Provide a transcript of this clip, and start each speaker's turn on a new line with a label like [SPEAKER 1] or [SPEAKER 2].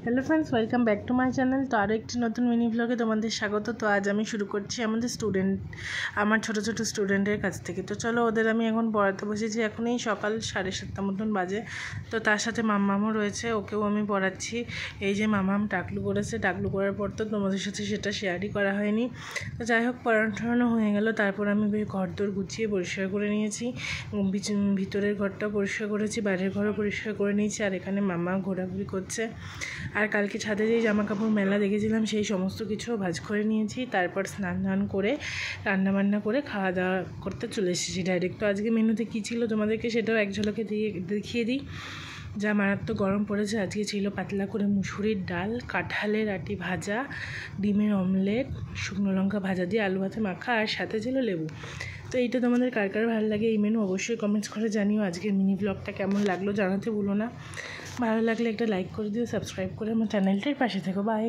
[SPEAKER 1] Hello friends, welcome back to my channel. তো আরও একটি নতুন মিনি ব্লগে তোমাদের স্বাগত। তো আজ আমি শুরু করছি আমার ছোট ছোট স্টুডেন্টের কাছ থেকে। তো চলো, ওদের আমি এখন পড়াতে বসেছি। এখনই সকাল 7:30 মতন বাজে। তো তার সাথে মাম্মামও রয়েছে, ওকেও আমি পড়াচ্ছি। এই যে মাম্মাম টাকলু করেছে, টাকলু করার পর তো তোমাদের সাথে সেটা শেয়ারই করা হয়নি। তো যাই হোক, পড়ানো হয়ে গেল। তারপর আমি ঘরদোর গুছিয়ে পরিষ্কার করে নিয়েছি। ভিতরের ঘরটা পরিষ্কার করেছি, বাইরের ঘরও পরিষ্কার করে নিয়েছি। আর এখানে মাম্মা ঘোরাঘুরি করছে। আর কালকে ছাদে যেই জামা কাপড় মেলা দেখেছিলাম, সেই সমস্ত কিছু ভাঁজ করে নিয়েছি। তারপর স্নান করে রান্নাবান্না করে খাওয়া দাওয়া করতে চলে এসেছি ডাইরেক্ট। তো আজকে মেনুতে কী ছিল তোমাদেরকে সেটাও এক ঝলকে দেখিয়ে দিই। যা মারাত্মক গরম পড়েছে। আজকে ছিল পাতলা করে মুসুরির ডাল, কাঁঠালের আটি ভাজা, ডিমের অমলেট, শুকনো লঙ্কা ভাজা দিয়ে আলু ভাতে মাখা, আর সাথে ছিল লেবু। তো এইটা তোমাদের কার কার ভালো লাগে এই মেনু অবশ্যই কমেন্টস করে জানিও। আজকের মিনি ব্লগটা কেমন লাগলো জানাতে ভুলো না। ভালো লাগলে একটা লাইক করে দিও, সাবস্ক্রাইব করে আমার চ্যানেলটির পাশে থেকো। বাই।